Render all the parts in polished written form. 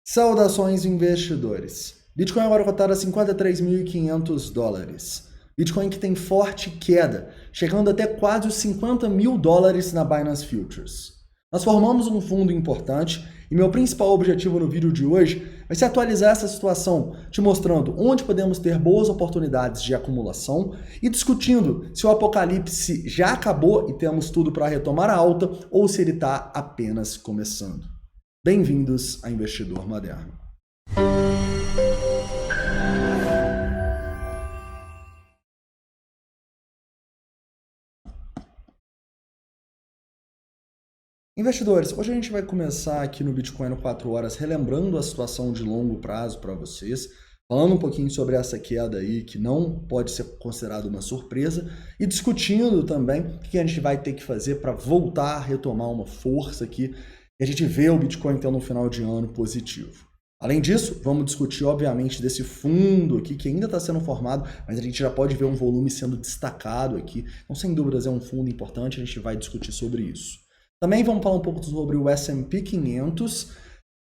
Saudações, investidores. Bitcoin agora cotado a $53.500. Bitcoin que tem forte queda, chegando até quase os $50.000 na Binance Futures. Nós formamos um fundo importante e meu principal objetivo no vídeo de hoje vai ser atualizar essa situação, te mostrando onde podemos ter boas oportunidades de acumulação e discutindo se o apocalipse já acabou e temos tudo para retomar a alta ou se ele está apenas começando. Bem-vindos a Investidor Moderno. Investidores, hoje a gente vai começar aqui no Bitcoin no 4 horas, relembrando a situação de longo prazo para vocês, falando um pouquinho sobre essa queda aí, que não pode ser considerada uma surpresa, e discutindo também o que a gente vai ter que fazer para voltar a retomar uma força aqui, e a gente vê o Bitcoin tendo um final de ano positivo. Além disso, vamos discutir, obviamente, desse fundo aqui, que ainda está sendo formado, mas a gente já pode ver um volume sendo destacado aqui. Então, sem dúvidas, é um fundo importante, a gente vai discutir sobre isso. Também vamos falar um pouco sobre o S&P 500,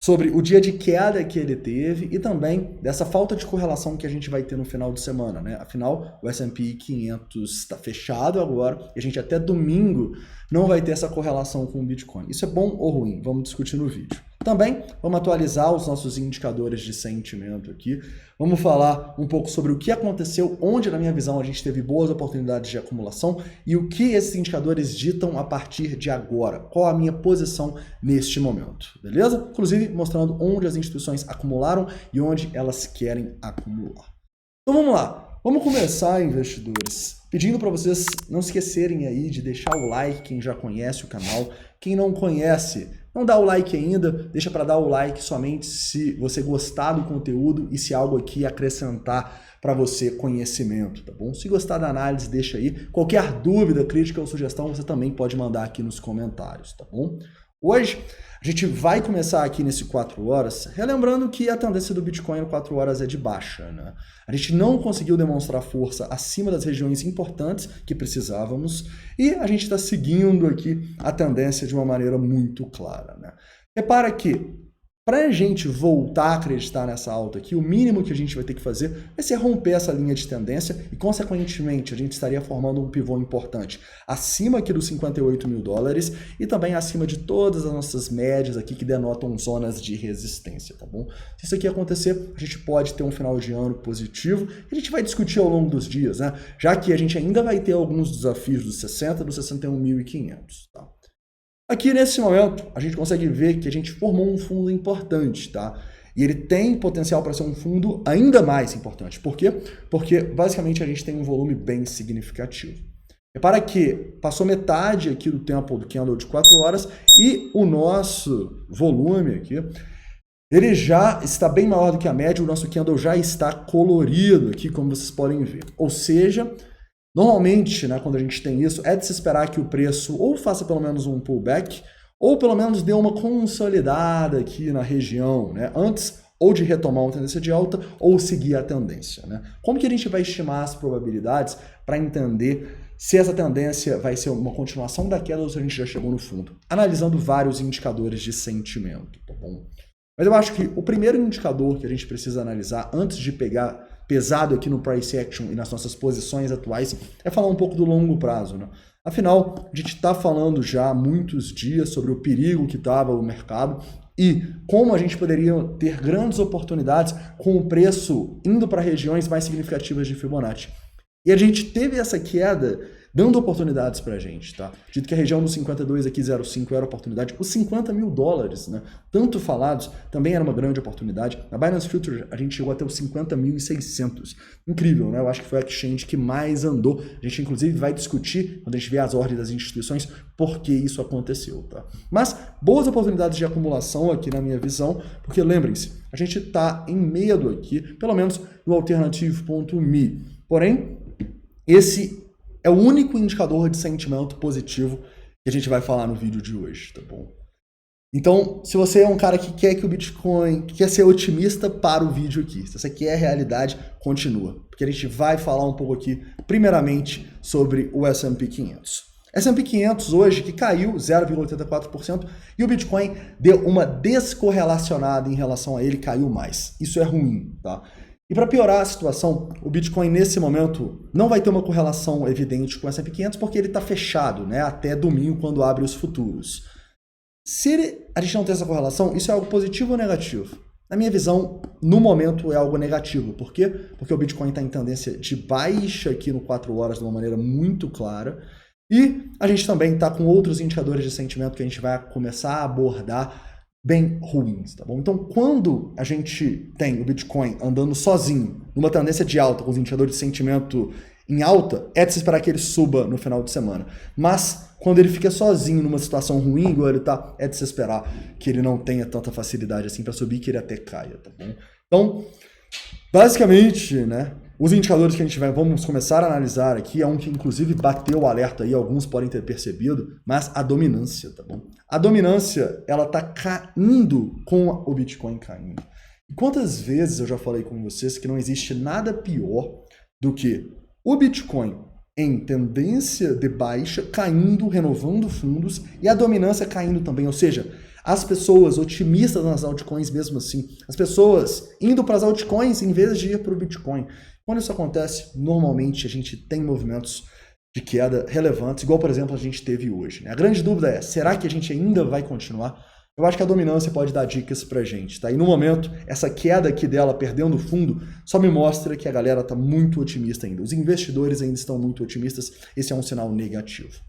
sobre o dia de queda que ele teve e também dessa falta de correlação que a gente vai ter no final de semana, né? Afinal, o S&P 500 está fechado agora e a gente até domingo não vai ter essa correlação com o Bitcoin. Isso é bom ou ruim? Vamos discutir no vídeo. Também vamos atualizar os nossos indicadores de sentimento aqui. Vamos falar um pouco sobre o que aconteceu, onde, na minha visão, a gente teve boas oportunidades de acumulação e o que esses indicadores ditam a partir de agora. Qual a minha posição neste momento, beleza? Inclusive, mostrando onde as instituições acumularam e onde elas querem acumular. Então vamos lá. Vamos começar, investidores, pedindo para vocês não se esquecerem aí de deixar o like, quem já conhece o canal. Quem não conhece, não dá o like ainda, deixa para dar o like somente se você gostar do conteúdo e se algo aqui acrescentar para você conhecimento, tá bom? Se gostar da análise, deixa aí. Qualquer dúvida, crítica ou sugestão, você também pode mandar aqui nos comentários, tá bom? Hoje, a gente vai começar aqui nesse 4 horas, relembrando que a tendência do Bitcoin no 4 horas é de baixa, né? A gente não conseguiu demonstrar força acima das regiões importantes que precisávamos e a gente está seguindo aqui a tendência de uma maneira muito clara, né? Repara que, para a gente voltar a acreditar nessa alta aqui, o mínimo que a gente vai ter que fazer vai ser romper essa linha de tendência e, consequentemente, a gente estaria formando um pivô importante acima aqui dos $58.000 e também acima de todas as nossas médias aqui que denotam zonas de resistência, tá bom? Se isso aqui acontecer, a gente pode ter um final de ano positivo e a gente vai discutir ao longo dos dias, né? Já que a gente ainda vai ter alguns desafios dos 60 e dos 61.500, tá? Aqui nesse momento, a gente consegue ver que a gente formou um fundo importante, tá? E ele tem potencial para ser um fundo ainda mais importante. Por quê? Porque, basicamente, a gente tem um volume bem significativo. Repara que passou metade aqui do tempo do candle de 4 horas e o nosso volume aqui, ele já está bem maior do que a média, o nosso candle já está colorido aqui, como vocês podem ver. Ou seja, normalmente, né, quando a gente tem isso, é de se esperar que o preço ou faça pelo menos um pullback, ou pelo menos dê uma consolidada aqui na região, né, antes ou de retomar uma tendência de alta ou seguir a tendência, né? Como que a gente vai estimar as probabilidades para entender se essa tendência vai ser uma continuação da queda ou se a gente já chegou no fundo? Analisando vários indicadores de sentimento, tá bom? Mas eu acho que o primeiro indicador que a gente precisa analisar antes de pegar pesado aqui no price action e nas nossas posições atuais é falar um pouco do longo prazo, né? Afinal, a gente está falando já há muitos dias sobre o perigo que estava o mercado e como a gente poderia ter grandes oportunidades com o preço indo para regiões mais significativas de Fibonacci. E a gente teve essa queda dando oportunidades para a gente, tá? Dito que a região dos 52 aqui, 0,5 era oportunidade. Os $50.000, né? Tanto falados, também era uma grande oportunidade. Na Binance Futures, a gente chegou até os 50.600. Incrível, né? Eu acho que foi a exchange que mais andou. A gente, inclusive, vai discutir, quando a gente vê as ordens das instituições, por que isso aconteceu, tá? Mas, boas oportunidades de acumulação aqui na minha visão, porque lembrem-se, a gente está em medo aqui, pelo menos no alternative.me. Porém, esse é o único indicador de sentimento positivo que a gente vai falar no vídeo de hoje, tá bom? Então, se você é um cara que quer que o Bitcoin, que quer ser otimista, para o vídeo aqui. Se você quer a realidade, continua. Porque a gente vai falar um pouco aqui, primeiramente, sobre o S&P 500. S&P 500 hoje que caiu 0,84% e o Bitcoin deu uma descorrelacionada em relação a ele, caiu mais. Isso é ruim, tá? E para piorar a situação, o Bitcoin nesse momento não vai ter uma correlação evidente com o S&P 500 porque ele está fechado, né, até domingo quando abre os futuros. Se a gente não tem essa correlação, isso é algo positivo ou negativo? Na minha visão, no momento é algo negativo. Por quê? Porque o Bitcoin está em tendência de baixa aqui no 4 horas de uma maneira muito clara. E a gente também está com outros indicadores de sentimento que a gente vai começar a abordar bem ruins, tá bom? Então, quando a gente tem o Bitcoin andando sozinho, numa tendência de alta, com os indicadores de sentimento em alta, é de se esperar que ele suba no final de semana. Mas, quando ele fica sozinho numa situação ruim, igual ele tá, é de se esperar que ele não tenha tanta facilidade assim para subir, que ele até caia, tá bom? Então, basicamente, né, os indicadores que a gente vamos começar a analisar aqui é um que inclusive bateu o alerta aí, alguns podem ter percebido, mas a dominância, tá bom? A dominância, ela tá caindo com o Bitcoin caindo. E quantas vezes eu já falei com vocês que não existe nada pior do que o Bitcoin em tendência de baixa, caindo, renovando fundos, e a dominância caindo também, ou seja, as pessoas otimistas nas altcoins mesmo assim, as pessoas indo para as altcoins em vez de ir para o Bitcoin. Quando isso acontece, normalmente a gente tem movimentos de queda relevantes, igual por exemplo a gente teve hoje, né? A grande dúvida é, será que a gente ainda vai continuar? Eu acho que a dominância pode dar dicas pra gente, tá? E no momento, essa queda aqui dela, perdendo o fundo, só me mostra que a galera tá muito otimista ainda. Os investidores ainda estão muito otimistas, esse é um sinal negativo.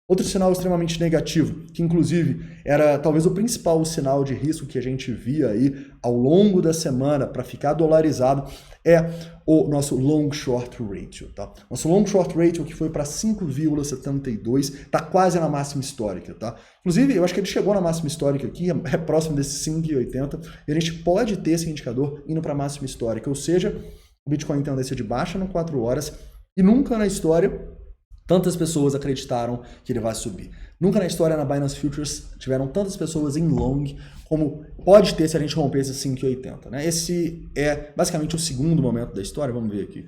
Outro sinal extremamente negativo, que inclusive era talvez o principal sinal de risco que a gente via aí ao longo da semana para ficar dolarizado, é o nosso long short ratio, tá? Nosso long short ratio que foi para 5,72, tá quase na máxima histórica, tá? Inclusive, eu acho que ele chegou na máxima histórica aqui, é próximo desse 5,80, e a gente pode ter esse indicador indo para a máxima histórica, ou seja, o Bitcoin em tendência de baixa no 4 horas, e nunca na história tantas pessoas acreditaram que ele vai subir. Nunca na história na Binance Futures tiveram tantas pessoas em long como pode ter se a gente romper esse 5,80, né? Esse é basicamente o segundo momento da história, vamos ver aqui.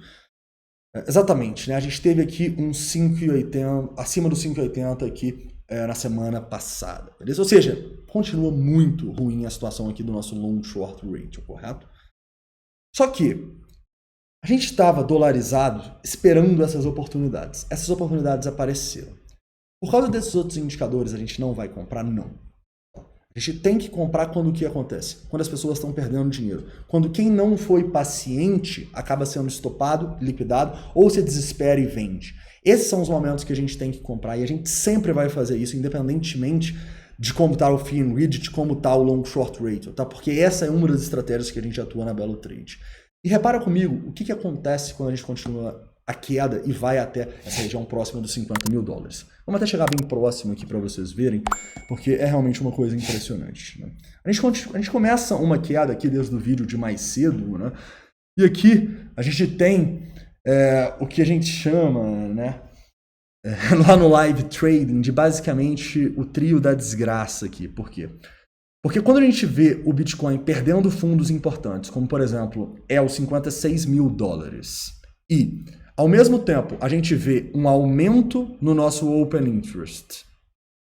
Exatamente, né? A gente teve aqui um 5,80, acima do 5,80 aqui na semana passada, beleza? Ou seja, continua muito ruim a situação aqui do nosso long short ratio, correto? Só que a gente estava dolarizado esperando essas oportunidades. Essas oportunidades apareceram. Por causa desses outros indicadores, a gente não vai comprar? Não. A gente tem que comprar quando o que acontece? Quando as pessoas estão perdendo dinheiro. Quando quem não foi paciente acaba sendo estopado, liquidado, ou se desespera e vende. Esses são os momentos que a gente tem que comprar e a gente sempre vai fazer isso, independentemente de como está o Fee and Read, de como está o Long Short Ratio, tá? Porque essa é uma das estratégias que a gente atua na Belo Trade. E repara comigo, o que acontece quando a gente continua a queda e vai até essa região próxima dos 50 mil dólares. Vamos até chegar bem próximo aqui para vocês verem, porque é realmente uma coisa impressionante, né? A gente começa uma queda aqui desde o vídeo de mais cedo, né? E aqui a gente tem o que a gente chama, né? Lá no live trading, de basicamente o trio da desgraça aqui. Por quê? Porque quando a gente vê o Bitcoin perdendo fundos importantes, como por exemplo é os 56 mil dólares, e ao mesmo tempo a gente vê um aumento no nosso Open Interest,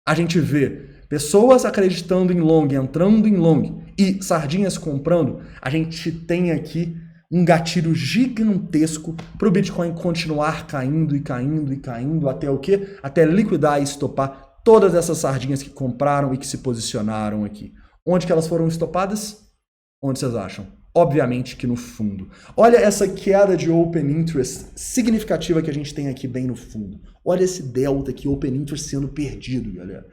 a gente vê pessoas acreditando em long, entrando em long e sardinhas comprando, a gente tem aqui um gatilho gigantesco para o Bitcoin continuar caindo e caindo e caindo até o quê? Até liquidar e estopar todas essas sardinhas que compraram e que se posicionaram aqui. Onde que elas foram estopadas? Onde vocês acham? Obviamente que no fundo. Olha essa queda de Open Interest significativa que a gente tem aqui bem no fundo. Olha esse delta aqui, Open Interest sendo perdido, galera.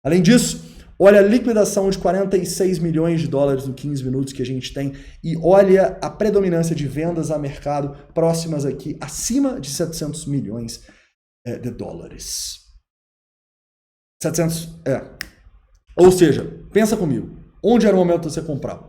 Além disso, olha a liquidação de 46 milhões de dólares no 15 minutos que a gente tem e olha a predominância de vendas a mercado próximas aqui, acima de 700 milhões de dólares. 700, Ou seja, pensa comigo, onde era o momento de você comprar?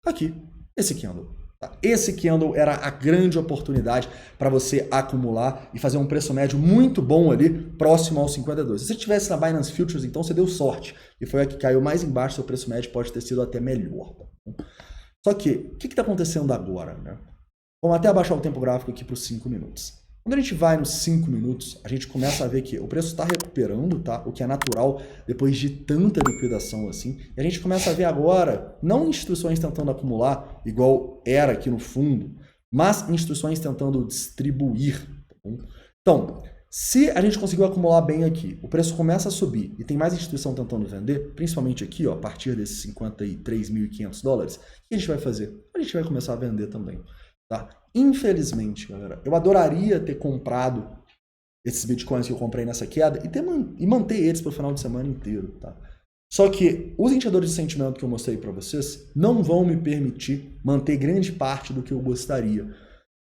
Aqui, esse candle. Tá? Esse candle era a grande oportunidade para você acumular e fazer um preço médio muito bom ali, próximo aos 52. Se você estivesse na Binance Futures, então você deu sorte. E foi a que caiu mais embaixo, seu preço médio pode ter sido até melhor. Tá? Só que, o que está acontecendo agora? Né? Vamos até abaixar o tempo gráfico aqui para os 5 minutos. Quando a gente vai nos 5 minutos, a gente começa a ver que o preço está recuperando, tá? O que é natural depois de tanta liquidação assim. E a gente começa a ver agora, não instituições tentando acumular, igual era aqui no fundo, mas instituições tentando distribuir. Tá bom? Então, se a gente conseguiu acumular bem aqui, o preço começa a subir e tem mais instituição tentando vender, principalmente aqui, ó, a partir desses 53.500 dólares, o que a gente vai fazer? A gente vai começar a vender também. Tá? Infelizmente, galera, eu adoraria ter comprado esses bitcoins que eu comprei nessa queda e manter eles para o final de semana inteiro. Tá? Só que os indicadores de sentimento que eu mostrei para vocês não vão me permitir manter grande parte do que eu gostaria.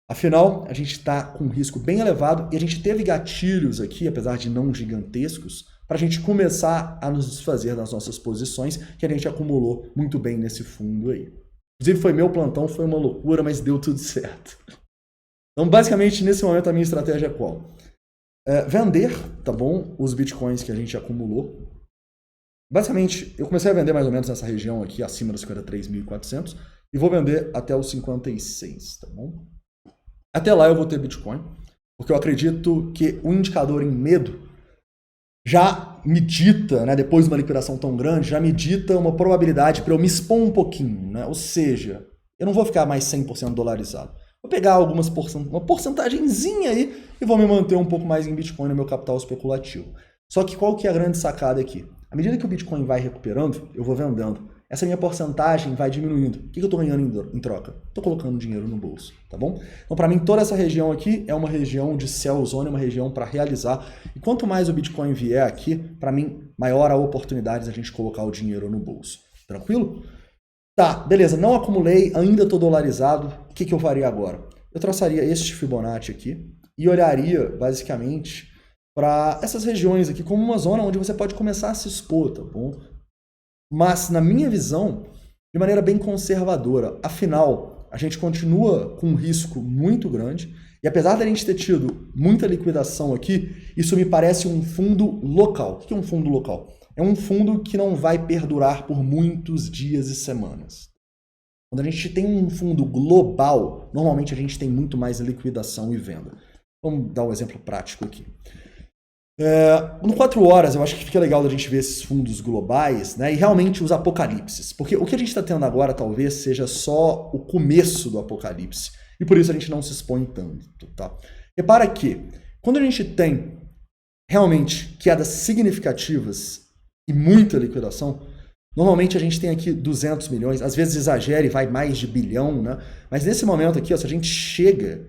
Afinal, a gente está com um risco bem elevado e a gente teve gatilhos aqui, apesar de não gigantescos, para a gente começar a nos desfazer das nossas posições que a gente acumulou muito bem nesse fundo aí. Inclusive foi meu plantão, foi uma loucura, mas deu tudo certo. Então, basicamente, nesse momento a minha estratégia é qual? Vender, tá bom? Os bitcoins que a gente acumulou. Basicamente, eu comecei a vender mais ou menos nessa região aqui, acima dos 53.400, e vou vender até os 56, tá bom? Até lá eu vou ter bitcoin, porque eu acredito que o indicador em medo já me dita, né, depois de uma liquidação tão grande, já me dita uma probabilidade para eu me expor um pouquinho, né? Ou seja, eu não vou ficar mais 100% dolarizado. Vou pegar uma porcentagemzinha aí e vou me manter um pouco mais em Bitcoin no meu capital especulativo. Só que qual que é a grande sacada aqui? À medida que o Bitcoin vai recuperando, eu vou vendendo. Essa minha porcentagem vai diminuindo. O que eu estou ganhando em troca? Estou colocando dinheiro no bolso, tá bom? Então, para mim, toda essa região aqui é uma região de sell zone, uma região para realizar. E quanto mais o Bitcoin vier aqui, para mim, maior a oportunidade de a gente colocar o dinheiro no bolso. Tranquilo? Tá, beleza. Não acumulei, ainda estou dolarizado. O que eu faria agora? Eu traçaria este Fibonacci aqui e olharia, basicamente, para essas regiões aqui como uma zona onde você pode começar a se expor, tá bom? Mas, na minha visão, de maneira bem conservadora. Afinal, a gente continua com um risco muito grande e apesar da gente ter tido muita liquidação aqui, isso me parece um fundo local. O que é um fundo local? É um fundo que não vai perdurar por muitos dias e semanas. Quando a gente tem um fundo global, normalmente a gente tem muito mais liquidação e venda. Vamos dar um exemplo prático aqui. No 4 horas, eu acho que fica legal da gente ver esses fundos globais, né, e realmente os apocalipses. Porque o que a gente está tendo agora talvez seja só o começo do apocalipse. E por isso a gente não se expõe tanto. Tá? Repara que quando a gente tem realmente quedas significativas e muita liquidação, normalmente a gente tem aqui 200 milhões, às vezes exagera e vai mais de bilhão, né? Mas nesse momento aqui, ó, se a gente chega,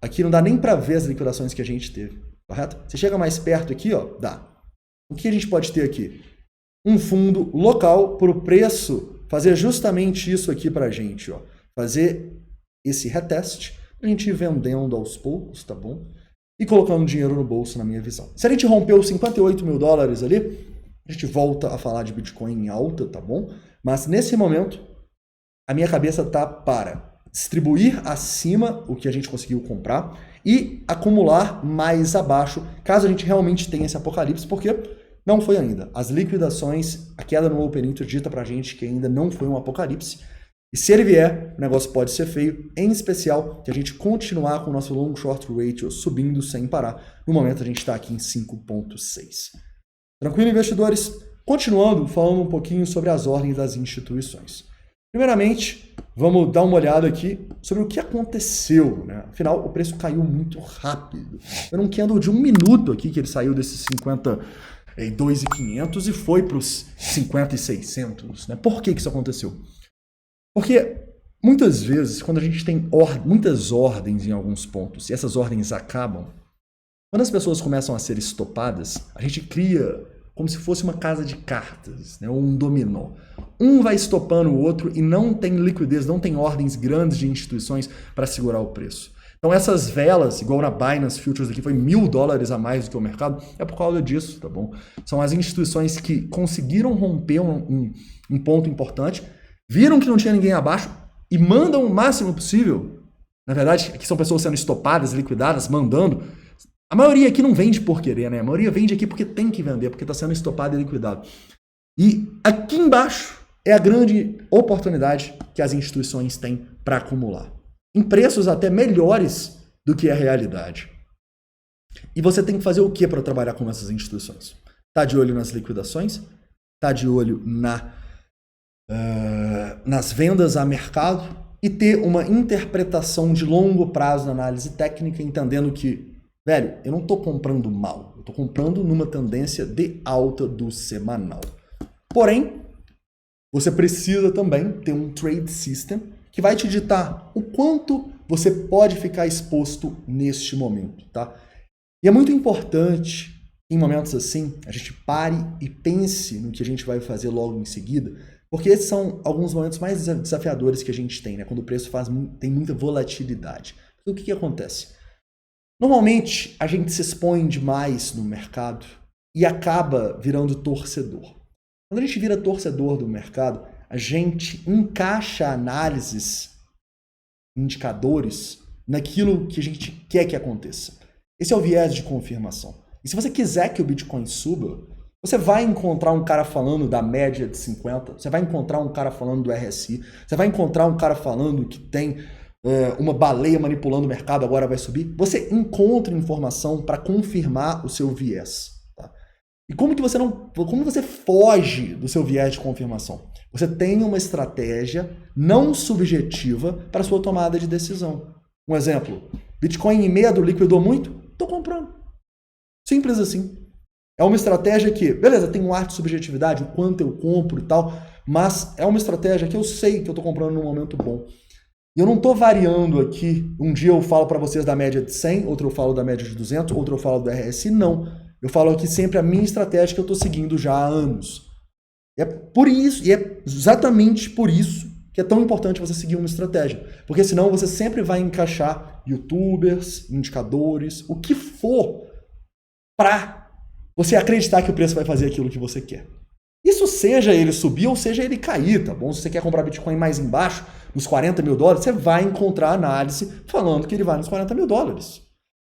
aqui não dá nem para ver as liquidações que a gente teve. Correto? Você chega mais perto aqui, ó, dá. O que a gente pode ter aqui? Um fundo local para o preço fazer justamente isso aqui para a gente, ó. Fazer esse reteste, a gente ir vendendo aos poucos, tá bom? E colocando dinheiro no bolso, na minha visão. Se a gente rompeu os 58 mil dólares ali, a gente volta a falar de Bitcoin em alta, tá bom? Mas nesse momento, a minha cabeça tá para distribuir acima o que a gente conseguiu comprar e acumular mais abaixo, caso a gente realmente tenha esse apocalipse, porque não foi ainda. As liquidações, a queda no Open Interest dita pra gente que ainda não foi um apocalipse. E se ele vier, o negócio pode ser feio, em especial que a gente continuar com o nosso long short ratio subindo sem parar. No momento a gente está aqui em 5,6. Tranquilo, investidores? Continuando, falando um pouquinho sobre as ordens das instituições. Primeiramente, vamos dar uma olhada aqui sobre o que aconteceu, né? Afinal, o preço caiu muito rápido. Eu não candle de 1 minuto aqui que ele saiu desses 52.500 e foi para os 50.600, né? Por que isso aconteceu? Porque muitas vezes, quando a gente tem muitas ordens em alguns pontos e essas ordens acabam, quando as pessoas começam a ser estopadas, a gente cria como se fosse uma casa de cartas, né? Ou um dominó. Um vai estopando o outro e não tem liquidez, não tem ordens grandes de instituições para segurar o preço. Então essas velas, igual na Binance Futures aqui, foi $1.000 a mais do que o mercado, é por causa disso, tá bom? São as instituições que conseguiram romper um ponto importante, viram que não tinha ninguém abaixo e mandam o máximo possível. Na verdade, aqui são pessoas sendo estopadas, liquidadas, mandando. A maioria aqui não vende por querer, né? A maioria vende aqui porque tem que vender, porque está sendo estopado e liquidado. E aqui embaixo é a grande oportunidade que as instituições têm para acumular. Em preços até melhores do que a realidade. E você tem que fazer o que para trabalhar com essas instituições? Tá de olho nas liquidações? Tá de olho nas vendas a mercado? E ter uma interpretação de longo prazo na análise técnica, entendendo que, velho, eu não estou comprando mal, eu estou comprando numa tendência de alta do semanal. Porém, você precisa também ter um trade system que vai te ditar o quanto você pode ficar exposto neste momento, tá? E é muito importante, em momentos assim, a gente pare e pense no que a gente vai fazer logo em seguida, porque esses são alguns momentos mais desafiadores que a gente tem, né? Quando o preço tem muita volatilidade. Então, o que acontece? Normalmente, a gente se expõe demais no mercado e acaba virando torcedor. Quando a gente vira torcedor do mercado, a gente encaixa análises, indicadores, naquilo que a gente quer que aconteça. Esse é o viés de confirmação. E se você quiser que o Bitcoin suba, você vai encontrar um cara falando da média de 50, você vai encontrar um cara falando do RSI, você vai encontrar um cara falando que tem uma baleia manipulando o mercado, agora vai subir. Você encontra informação para confirmar o seu viés. Tá? E como você foge do seu viés de confirmação? Você tem uma estratégia não subjetiva para a sua tomada de decisão. Um exemplo, Bitcoin em medo liquidou muito? Estou comprando. Simples assim. É uma estratégia que, beleza, tem um ar de subjetividade, o quanto eu compro e tal, mas é uma estratégia que eu sei que eu estou comprando num momento bom. E eu não estou variando aqui, um dia eu falo para vocês da média de 100, outro eu falo da média de 200, outro eu falo do RSI, não. Eu falo aqui sempre a minha estratégia que eu estou seguindo já há anos. E é por isso, e é exatamente por isso que é tão importante você seguir uma estratégia. Porque senão você sempre vai encaixar youtubers, indicadores, o que for para você acreditar que o preço vai fazer aquilo que você quer. Isso seja ele subir ou seja ele cair, tá bom? Se você quer comprar Bitcoin mais embaixo, nos 40 mil dólares, você vai encontrar análise falando que ele vai nos 40 mil dólares.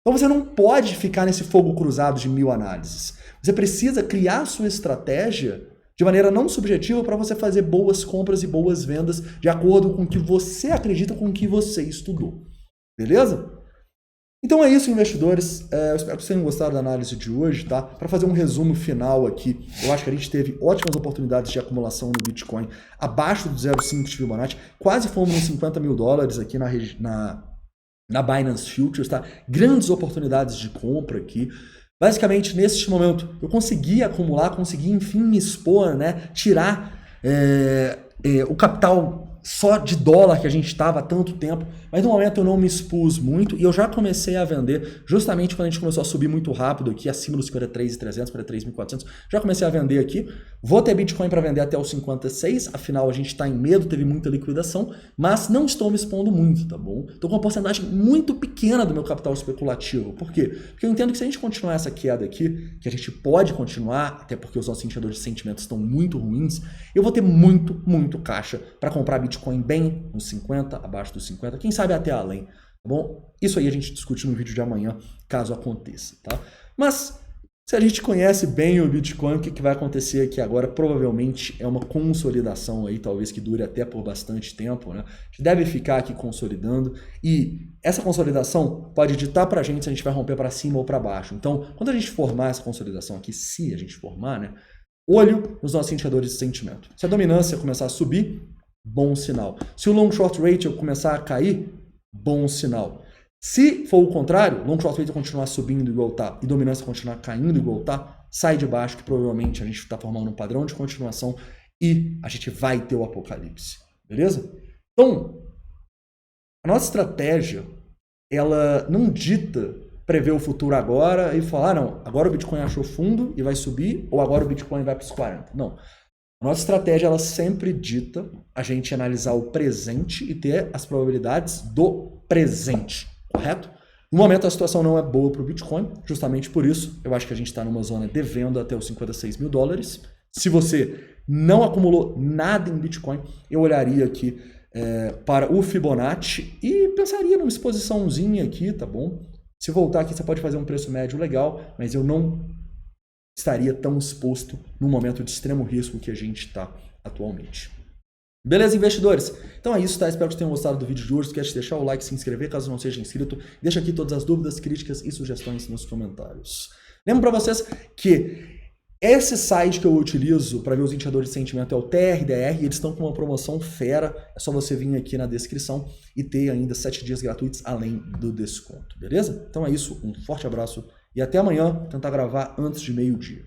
Então você não pode ficar nesse fogo cruzado de 1000 análises. Você precisa criar a sua estratégia de maneira não subjetiva para você fazer boas compras e boas vendas de acordo com o que você acredita, com o que você estudou. Beleza? Então é isso, investidores. Eu espero que vocês tenham gostado da análise de hoje, tá? Para fazer um resumo final aqui, eu acho que a gente teve ótimas oportunidades de acumulação no Bitcoin abaixo do 0,5 de Fibonacci. Quase fomos nos 50 mil dólares aqui na Binance Futures, tá? Grandes oportunidades de compra aqui. Basicamente, neste momento, eu consegui acumular, consegui, enfim, me expor, né? Tirar o capital só de dólar que a gente estava há tanto tempo, mas no momento eu não me expus muito e eu já comecei a vender justamente quando a gente começou a subir muito rápido aqui, acima dos 53.300, 53.400, já comecei a vender aqui. Vou ter Bitcoin para vender até os 56, afinal a gente está em medo, teve muita liquidação, mas não estou me expondo muito, tá bom? Estou com uma porcentagem muito pequena do meu capital especulativo. Por quê? Porque eu entendo que se a gente continuar essa queda aqui, que a gente pode continuar, até porque os nossos indicadores de sentimentos estão muito ruins, eu vou ter muito caixa para comprar Bitcoin bem nos 50, abaixo dos 50, quem sabe até além, tá bom? Isso aí a gente discute no vídeo de amanhã, caso aconteça, tá? Mas se a gente conhece bem o Bitcoin, o que vai acontecer aqui agora provavelmente é uma consolidação aí, talvez que dure até por bastante tempo, né? A gente deve ficar aqui consolidando e essa consolidação pode ditar pra gente se a gente vai romper para cima ou para baixo. Então, quando a gente formar essa consolidação aqui, se a gente formar, né? Olho nos nossos indicadores de sentimento. Se a dominância começar a subir, bom sinal. Se o long short ratio começar a cair, bom sinal. Se for o contrário, long short ratio continuar subindo igual tá e dominância continuar caindo igual tá, sai de baixo que provavelmente a gente está formando um padrão de continuação e a gente vai ter o apocalipse. Beleza? Então, a nossa estratégia, ela não dita prever o futuro agora e falar, não, agora o Bitcoin achou fundo e vai subir, ou agora o Bitcoin vai para os 40. Não. A nossa estratégia, ela sempre dita a gente analisar o presente e ter as probabilidades do presente, correto? No momento a situação não é boa para o Bitcoin, justamente por isso eu acho que a gente está numa zona de venda até os 56 mil dólares. Se você não acumulou nada em Bitcoin, eu olharia aqui para o Fibonacci e pensaria numa exposiçãozinha aqui, tá bom? Se voltar aqui você pode fazer um preço médio legal, mas eu não estaria tão exposto no momento de extremo risco que a gente está atualmente. Beleza, investidores? Então é isso, tá? Espero que vocês tenham gostado do vídeo de hoje. Esquece de deixar o like, se inscrever caso não seja inscrito. Deixa aqui todas as dúvidas, críticas e sugestões nos comentários. Lembro para vocês que esse site que eu utilizo para ver os indicadores de sentimento é o TRDR, e eles estão com uma promoção fera. É só você vir aqui na descrição e ter ainda 7 dias gratuitos além do desconto, beleza? Então é isso, um forte abraço e até amanhã, tentar gravar antes de meio-dia.